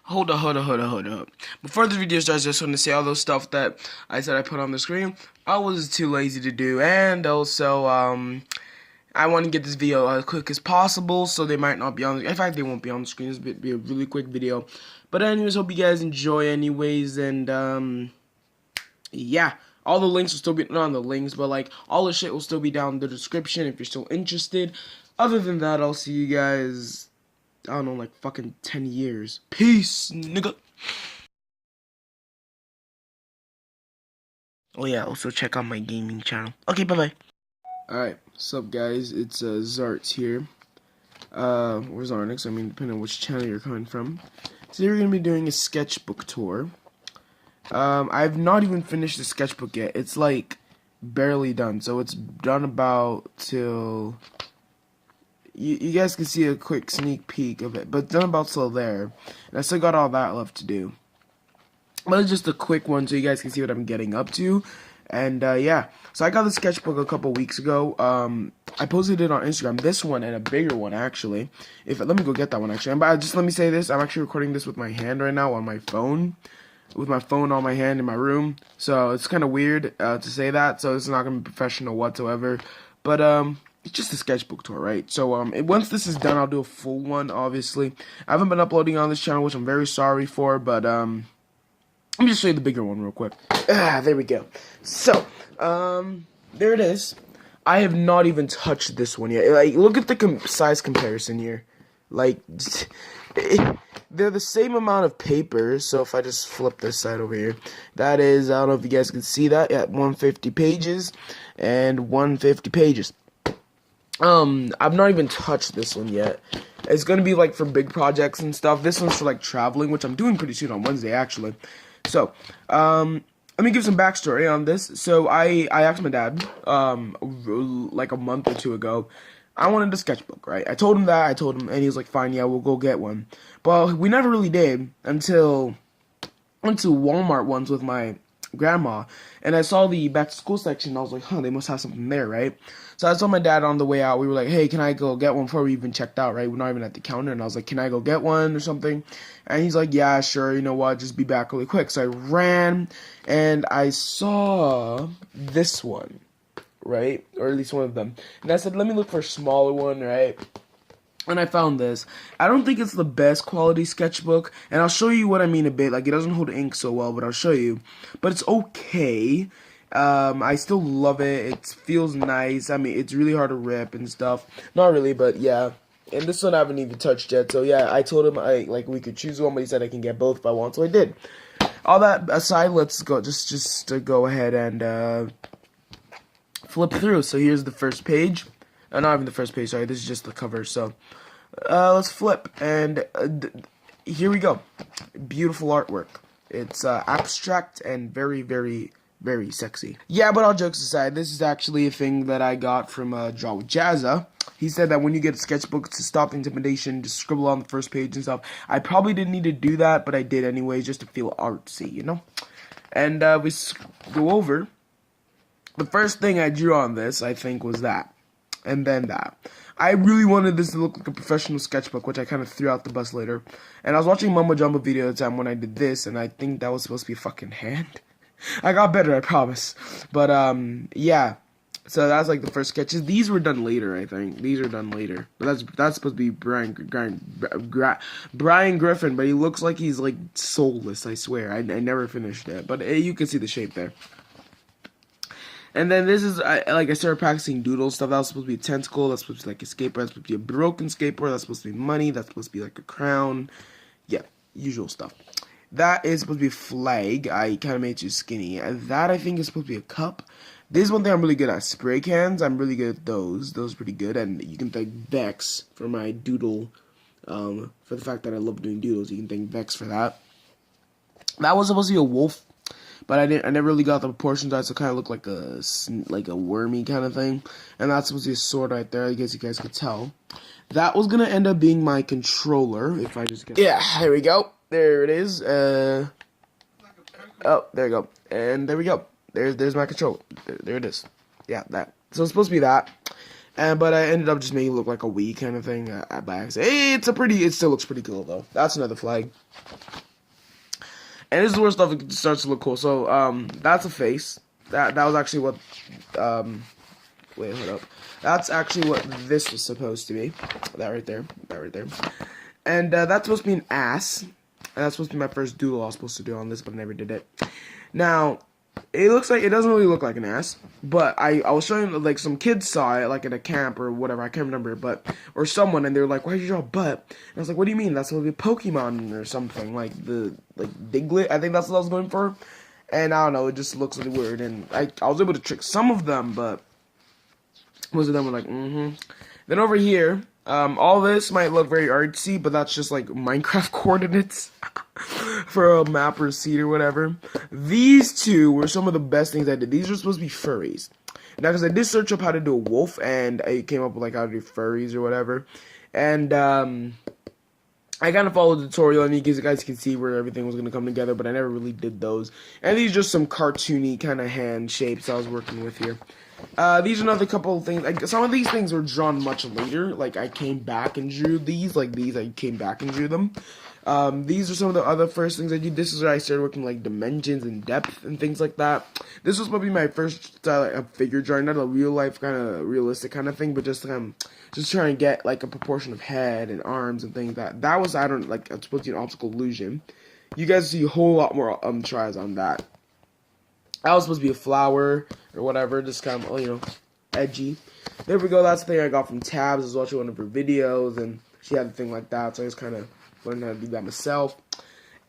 hold up. Before the video starts, I just want to say all those stuff that I said I put on the screen, I was too lazy to do, and also, I want to get this video as quick as possible, so they might not be on the, in fact, they won't be on the screen. This will be a really quick video, but anyways, hope you guys enjoy anyways, and, yeah. All the links will still be, not the links, but like, all the shit will still be down in the description if you're still interested. Other than that, I'll see you guys, I don't know, like fucking 10 years. Peace, nigga. Oh yeah, also check out my gaming channel. Okay, bye-bye. Alright, what's up guys, it's Zarts here. Or Zarnix, I mean, depending on which channel you're coming from. Today we're going to be doing a sketchbook tour. I've not even finished the sketchbook yet. It's like barely done, so it's done about till you guys can see a quick sneak peek of it, but done about till there, and I still got all that left to do. But it's just a quick one so you guys can see what I'm getting up to. And yeah, so I got the sketchbook a couple weeks ago. I posted it on Instagram, this one and a bigger one actually. Let me go get that one actually. But just let me say this, I'm actually recording this with my hand right now on my phone. With my phone on my hand in my room, so it's kind of weird to say that, so it's not going to be professional whatsoever, but it's just a sketchbook tour, right? So once this is done, I'll do a full one, obviously. I haven't been uploading on this channel, which I'm very sorry for, but let me just show you the bigger one real quick. There we go. So there it is. I have not even touched this one yet. Like, look at the size comparison here. Like, they're the same amount of paper, so if I just flip this side over here, that is, I don't know if you guys can see that, yeah, 150 pages, and 150 pages. I've not even touched this one yet. It's gonna be, like, for big projects and stuff. This one's for, like, traveling, which I'm doing pretty soon on Wednesday, actually. So, let me give some backstory on this. So, I asked my dad, like a month or two ago, I wanted a sketchbook, right? I told him that, and he was like, fine, yeah, we'll go get one. But we never really did until I went to Walmart once with my grandma, and I saw the back to school section, and I was like, huh, they must have something there, right? So I told my dad on the way out, we were like, hey, can I go get one before we even checked out, right? We're not even at the counter, and I was like, can I go get one or something? And he's like, yeah, sure, you know what, just be back really quick. So I ran, and I saw this one. Right, or at least one of them, and I said, let me look for a smaller one, right? And I found this. I don't think it's the best quality sketchbook, and I'll show you what I mean a bit. Like, it doesn't hold ink so well, but I'll show you. But it's okay. I still love it. It feels nice. I mean, it's really hard to rip and stuff. Not really, but yeah. And this one I haven't even touched yet. So yeah, I told him we could choose one, but he said I can get both if I want, so I did. All that aside, let's go. Just to go ahead and flip through. So here's the first page. Not even the first page, sorry, this is just the cover. So let's flip, and here we go. Beautiful artwork. It's abstract and very, very, very sexy. Yeah, but all jokes aside, this is actually a thing that I got from Draw with Jazza. He said that when you get a sketchbook, to stop intimidation, just scribble on the first page and stuff. I probably didn't need to do that, but I did anyway, just to feel artsy, you know? And we go over. The first thing I drew on this, I think, was that. And then that. I really wanted this to look like a professional sketchbook, which I kind of threw out the bus later. And I was watching Mumbo Jumbo video at the time when I did this, and I think that was supposed to be a fucking hand. I got better, I promise. But, yeah. So that's like the first sketches. These were done later, I think. These are done later. But that's supposed to be Brian Griffin, but he looks like he's, like, soulless, I swear. I never finished it. But you can see the shape there. And then this is, I started practicing doodle stuff. That was supposed to be a tentacle. That's supposed to be like a skateboard. That's supposed to be a broken skateboard. That's supposed to be money. That's supposed to be like a crown. Yeah, usual stuff. That is supposed to be a flag. I kind of made it too skinny. That, I think, is supposed to be a cup. This is one thing I'm really good at. Spray cans. I'm really good at those. Those are pretty good. And you can thank Vex for my doodle. For the fact that I love doing doodles. You can thank Vex for that. That was supposed to be a wolf. But I never really got the proportions right, so it kind of looked like a wormy kind of thing. And that's supposed to be a sword right there, I guess you guys could tell. That was going to end up being my controller, if I just get... Yeah, there we go. There it is. Oh, there we go. And there we go. There's my controller. There it is. Yeah, that. So it's supposed to be that. But I ended up just making it look like a Wii kind of thing by accident. It still looks pretty cool, though. That's another flag. And this is where stuff starts to look cool. So, that's a face. That was actually what, wait, hold up. That's actually what this was supposed to be. That right there. And, that's supposed to be an ass. And that's supposed to be my first doodle I was supposed to do on this, but I never did it. Now, it doesn't really look like an ass, but I was showing, like, some kids saw it, like, at a camp or whatever, I can't remember, or someone, and they were like, why'd you draw a butt? And I was like, what do you mean? That's supposed to be a Pokemon or something, like Diglett, I think that's what I was going for, and I don't know, it just looks really weird, and I was able to trick some of them, but most of them were like, Then over here, all this might look very artsy, but that's just, like, Minecraft coordinates. For a map or seed or whatever. These two were some of the best things I did. These are supposed to be furries. Now, because I did search up how to do a wolf, and I came up with, like, how to do furries or whatever. And, I kind of followed the tutorial, and you guys can see where everything was going to come together, but I never really did those. And these are just some cartoony kind of hand shapes I was working with here. These are another couple of things. Like, some of these things were drawn much later. Like, I came back and drew these. Like, these, I came back and drew them. These are some of the other first things I did. This is where I started working, like, dimensions and depth and things like that. This was probably my first figure drawing, not a real life kind of realistic kind of thing, but just just trying to get, like, a proportion of head and arms and things like that. That was, I don't, like, it's supposed to be an optical illusion. You guys see a whole lot more tries on that. That was supposed to be a flower or whatever, just kind of, you know, edgy. There we go. That's the thing I got from Tabs. I was watching one of her videos, and she had a thing like that, so I just kind of learned how to do that myself.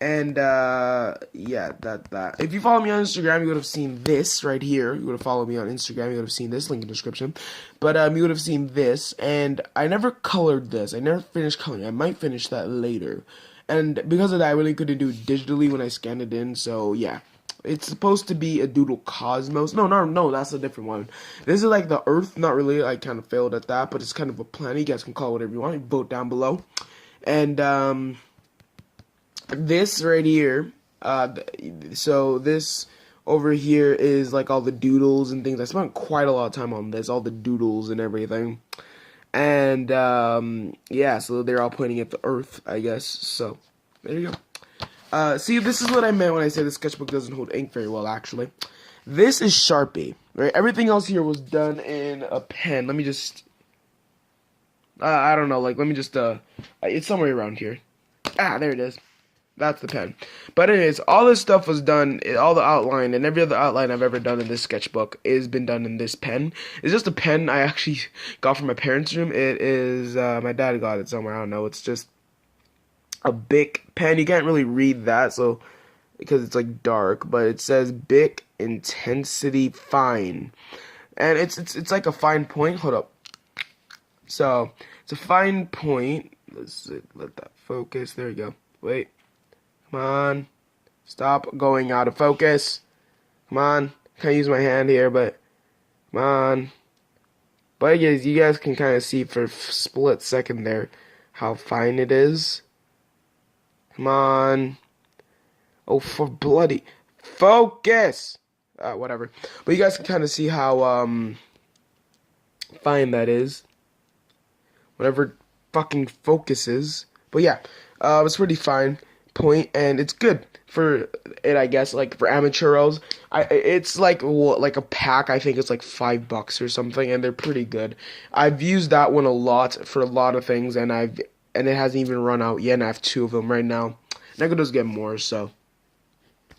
And, yeah, that. If you follow me on Instagram, you would have seen this right here. You would have followed me on Instagram, you would have seen this, link in the description. But, you would have seen this, and I never colored this. I never finished coloring. I might finish that later. And because of that, I really couldn't do it digitally when I scanned it in, so, yeah. It's supposed to be a doodle cosmos. No, that's a different one. This is like the Earth. Not really. I kind of failed at that, but it's kind of a planet. You guys can call it whatever you want. Vote down below. And, this right here, so this over here is like all the doodles and things. I spent quite a lot of time on this, all the doodles and everything. And, yeah, so they're all pointing at the Earth, I guess. So, there you go. See, this is what I meant when I said the sketchbook doesn't hold ink very well, actually. This is Sharpie, right? Everything else here was done in a pen. Let me just, I don't know, like, let me just, it's somewhere around here. There it is. That's the pen. But anyways, all this stuff was done, all the outline and every other outline I've ever done in this sketchbook has been done in this pen. It's just a pen I actually got from my parents' room. It is, my dad got it somewhere, I don't know, it's just a Bic pen. You can't really read that, so because it's like dark, but it says Bic Intensity Fine, and it's like a fine point. Hold up. So it's a fine point. Let's let that focus. There you go. Wait, come on, stop going out of focus. Come on, can't use my hand here, but come on. But you guys can kind of see for a split second there how fine it is. Come on. Oh, for bloody focus. Whatever. But you guys can kind of see how fine that is. Whatever fucking focuses. But yeah, it's pretty fine point, and it's good for it, I guess. Like for amateuros, it's like like a pack. I think it's like $5 or something, and they're pretty good. I've used that one a lot for a lot of things, and it hasn't even run out yet, and I have 2 of them right now. And I could just get more, so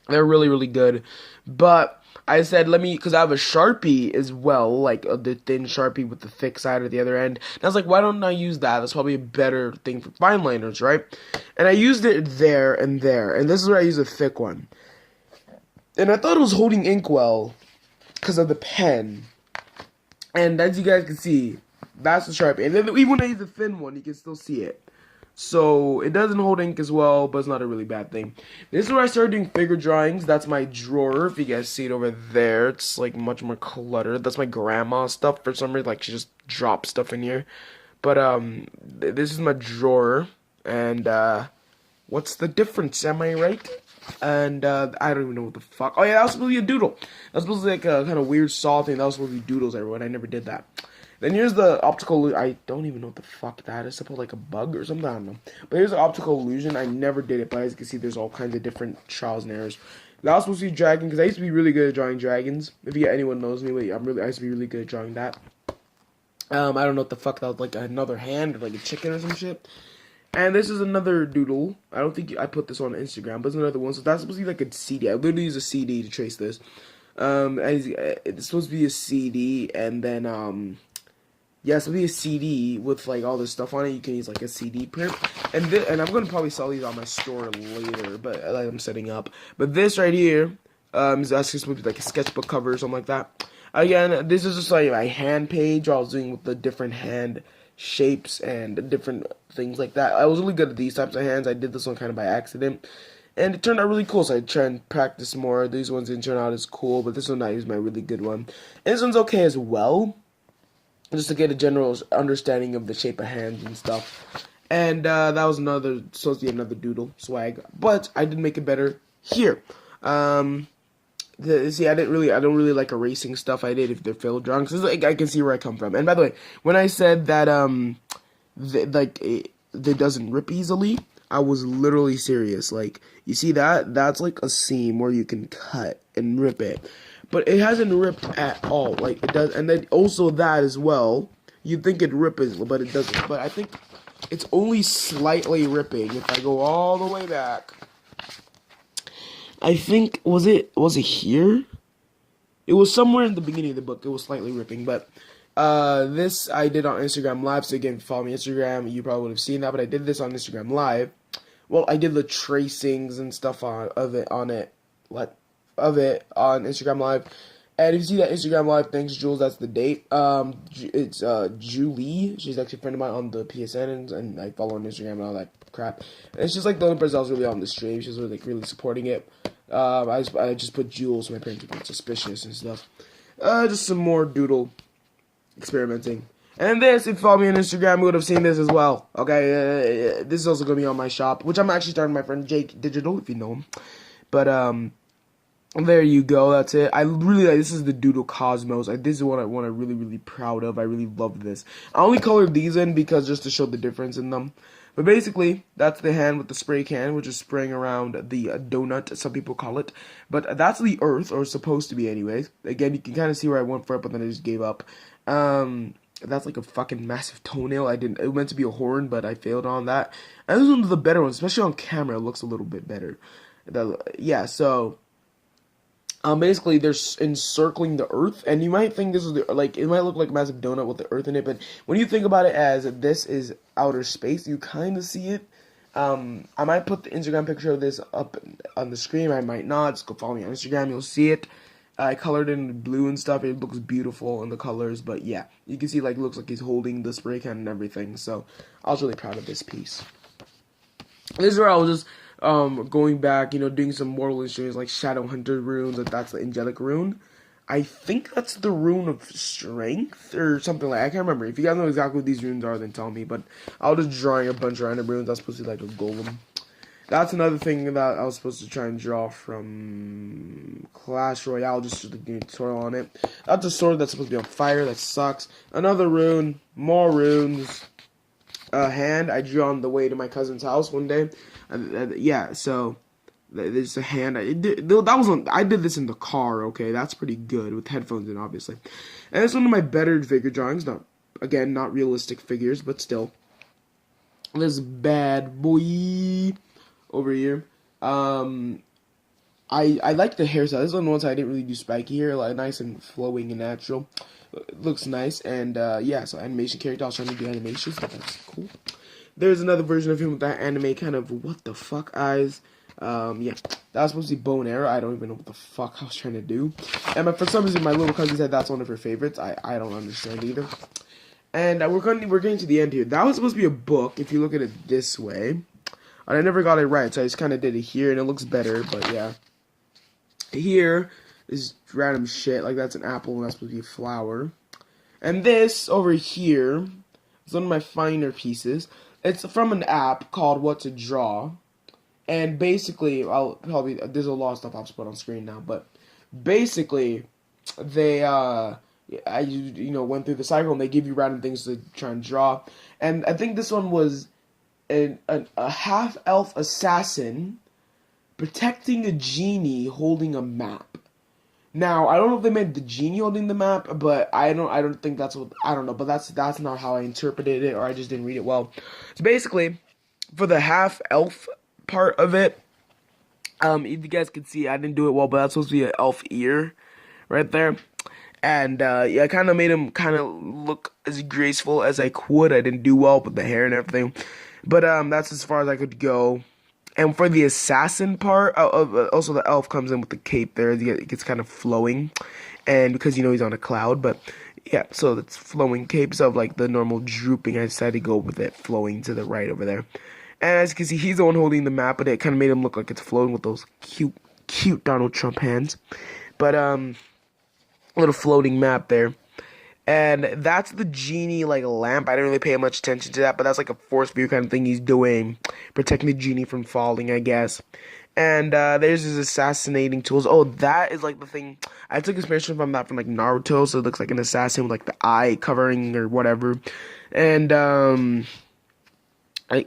they're really, really good. But I said, because I have a Sharpie as well, like the thin Sharpie with the thick side at the other end. And I was like, why don't I use that? That's probably a better thing for fine liners, right? And I used it there, and this is where I use a thick one. And I thought it was holding ink well because of the pen. And as you guys can see, that's the Sharpie. And then even when I use the thin one, you can still see it. So it doesn't hold ink as well, but it's not a really bad thing. This is where I started doing figure drawings. That's my drawer. If you guys see it over there, it's like much more cluttered. That's my grandma's stuff for some reason. Like she just dropped stuff in here. But this is my drawer. And what's the difference? Am I right? And I don't even know what the fuck. Oh yeah, that was supposed to be a doodle. That was supposed to be like a kind of weird saw thing. That was supposed to be doodles, everyone. I never did that. Then here's the optical. I don't even know what the fuck that is. Suppose like a bug or something. I don't know. But here's the optical illusion. I never did it, but as you can see, there's all kinds of different trials and errors. That was supposed to be dragon because I used to be really good at drawing dragons. If anyone knows me, I used to be really good at drawing that. I don't know what the fuck that was, like another hand or like a chicken or some shit. And this is another doodle. I don't think I put this on Instagram, but it's another one. So that's supposed to be like a CD. I literally use a CD to trace this. And it's supposed to be a CD, and then yeah, it's supposed to be a CD with like all this stuff on it. You can use like a CD print, and I'm gonna probably sell these on my store later, but like I'm setting up. But this right here is actually supposed to be like a sketchbook cover or something like that. Again, this is just like my hand page. I was doing with the different hand shapes and different things like that. I was really good at these types of hands. I did this one kind of by accident, and it turned out really cool, so I try and practice more. These ones didn't turn out as cool, but this one I used my really good one. And this one's okay as well, just to get a general understanding of the shape of hands and stuff. And that was supposed to be another doodle swag, but I did make it better here. See, I don't really like erasing stuff. I did if they're filled drawings. Like, I can see where I come from. And by the way, when I said that it doesn't rip easily, I was literally serious. Like, you see that? That's like a seam where you can cut and rip it, but it hasn't ripped at all. Like it does, and then also that as well. You'd think it rips, but it doesn't. But I think it's only slightly ripping. If I go all the way back. I think, was it here? It was somewhere in the beginning of the book. It was slightly ripping, but this I did on Instagram Live. So again, if you follow me on Instagram, you probably would have seen that. But I did this on Instagram Live. Well, I did the tracings and stuff of it on Instagram Live. And if you see that Instagram Live, thanks Jules, that's the date. It's Julie. She's actually a friend of mine on the PSN, and I follow on Instagram and all that crap. And it's just like the only person that was really on the stream. She was really supporting it. I just put Jules so my parents would be suspicious and stuff. Just some more doodle experimenting. And this, if you follow me on Instagram, you would have seen this as well. Okay, this is also going to be on my shop, which I'm actually starting with my friend Jake Digital, if you know him. But, there you go, that's it. I really like, this is the Doodle Cosmos. This is what I'm really proud of. I really love this. I only colored these in because just to show the difference in them. But basically, that's the hand with the spray can, which is spraying around the donut, some people call it. But that's the Earth, or supposed to be anyways. Again, you can kind of see where I went for it, but then I just gave up. That's like a fucking massive toenail. It was meant to be a horn, but I failed on that. And this is one of the better ones, especially on camera. It looks a little bit better. Yeah, so basically they're encircling the Earth, and you might think this is it might look like a massive donut with the Earth in it, but when you think about it as this is outer space, you kind of see it. I might put the Instagram picture of this up on the screen. I might not. Just go follow me on Instagram. You'll see it. I colored it in blue and stuff. It looks beautiful in the colors, but yeah, you can see it looks like he's holding the spray can and everything. So I was really proud of this piece. This is where I was just going back, doing some mortal instruments like Shadow Hunter runes. That's the angelic rune. I think that's the rune of strength or something like that. I can't remember. If you guys know exactly what these runes are, then tell me. But I was just drawing a bunch of random runes. That's supposed to be like a golem. That's another thing that I was supposed to try and draw from Clash Royale, just to do a tutorial on it. That's a sword that's supposed to be on fire. That sucks. Another rune. More runes. A hand I drew on the way to my cousin's house one day. Yeah, so there's a hand. I did this in the car. Okay, that's pretty good with headphones in, obviously. And it's one of my better figure drawings. Not realistic figures, but still. This bad boy over here. I like the hairstyle. This is one of the ones I didn't really do spiky hair, like nice and flowing and natural. It looks nice, and yeah, so animation character. I was trying to do animations, but that's cool. There's another version of him with that anime kind of what the fuck eyes. Yeah, that was supposed to be bow and arrow. I don't even know what the fuck I was trying to do. And for some reason, my little cousin said that's one of her favorites. I don't understand either. And we're getting to the end here. That was supposed to be a book if you look at it this way. And I never got it right, so I just kind of did it here, and it looks better. But yeah, here is random shit. Like that's an apple, and that's supposed to be a flower. And this over here is one of my finer pieces. It's from an app called What to Draw. And basically, there's a lot of stuff I'll just put on screen now, but basically, they I went through the cycle, and they give you random things to try and draw. And I think this one was a half elf assassin protecting a genie holding a map. Now, I don't know if they meant the genie holding the map, but I don't think that's what, I don't know, but that's not how I interpreted it, or I just didn't read it well. So basically, for the half elf part of it, if you guys can see, I didn't do it well, but that's supposed to be an elf ear right there. And yeah, I kind of made him kind of look as graceful as I could. I didn't do well with the hair and everything, but that's as far as I could go. And for the assassin part, also the elf comes in with the cape there. It gets kind of flowing, and because he's on a cloud, but yeah, so it's flowing capes of like the normal drooping. I decided to go with it flowing to the right over there. And as you can see, he's the one holding the map, but it kind of made him look like it's floating with those cute Donald Trump hands. But a little floating map there. And that's the genie, like, lamp. I didn't really pay much attention to that, but that's like a force view kind of thing he's doing. Protecting the genie from falling, I guess. And there's his assassinating tools. Oh, that is like the thing. I took inspiration from that from like Naruto, so it looks like an assassin with like the eye covering or whatever. And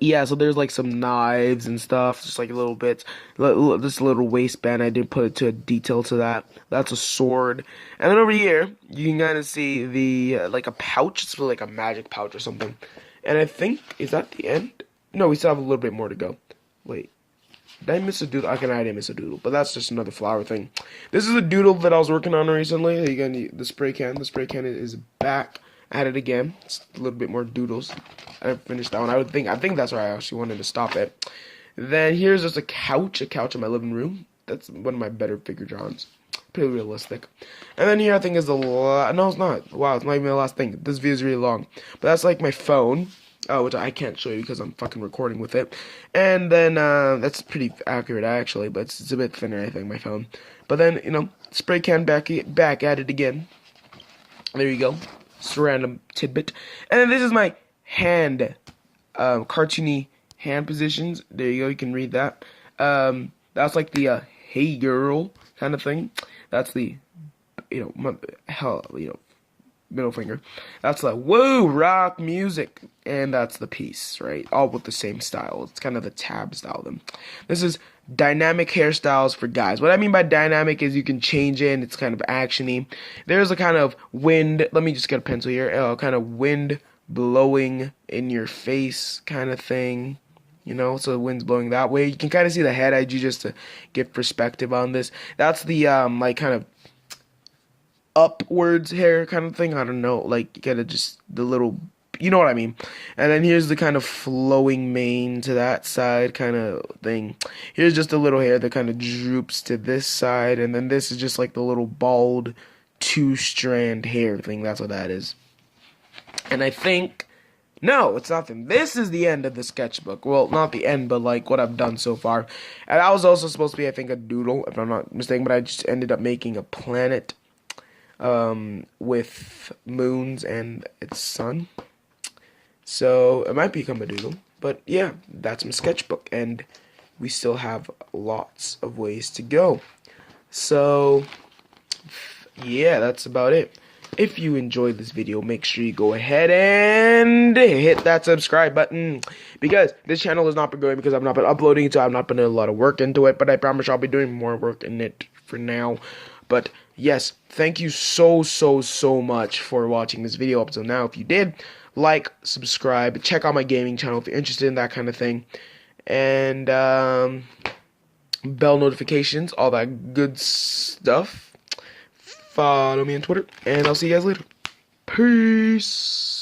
yeah, so there's like some knives and stuff, just like a little bit, this little waistband. I did put it to a detail to that. That's a sword, and then over here you can kind of see the like a pouch. It's like a magic pouch or something. And I think, is that the end? No, we still have a little bit more to go. Wait, did I miss a doodle? I didn't miss a doodle, but that's just another flower thing. This is a doodle that I was working on recently. Again, the spray can. The spray can is back at it again. It's a little bit more doodles. I didn't finish that one. I think that's where I actually wanted to stop it. Then here's just a couch in my living room. That's one of my better figure drawings. Pretty realistic. And then here I think is the no, it's not. Wow, it's not even the last thing. This video is really long. But that's like my phone, which I can't show you because I'm fucking recording with it. And then that's pretty accurate actually, but it's a bit thinner I think, my phone. But then spray can back at it again. There you go. Just a random tidbit. And then this is my hand, cartoony hand positions. There you go. You can read that. That's like the hey girl kind of thing. That's the middle finger. That's the whoa rock music, and that's the piece, right? All with the same style. It's kind of the tab style. Then this is dynamic hairstyles for guys. What I mean by dynamic is you can change it. And it's kind of actiony. There's a kind of wind. Let me just get a pencil here. Kind of wind blowing in your face kind of thing. So the wind's blowing that way. You can kind of see the head edge just to get perspective on this. That's the like kind of upwards hair kind of thing. I don't know, like kind of just the little, you know what I mean. And then here's the kind of flowing mane to that side kind of thing. Here's just a little hair that kind of droops to this side, and then this is just like the little bald 2-strand hair thing. That's what that is. And I think, no, it's nothing. This is the end of the sketchbook. Well, not the end, but like what I've done so far. And that was also supposed to be, I think, a doodle, if I'm not mistaken, but I just ended up making a planet with moons and its sun. So it might become a doodle. But yeah, that's my sketchbook, and we still have lots of ways to go. So yeah, that's about it. If you enjoyed this video, make sure you go ahead and hit that subscribe button, because this channel has not been going because I've not been uploading it, so I've not been putting a lot of work into it, but I promise I'll be doing more work in it for now. But yes, thank you so much for watching this video up till now. If you did, like, subscribe, check out my gaming channel if you're interested in that kind of thing, and bell notifications, all that good stuff. Follow me on Twitter, and I'll see you guys later. Peace.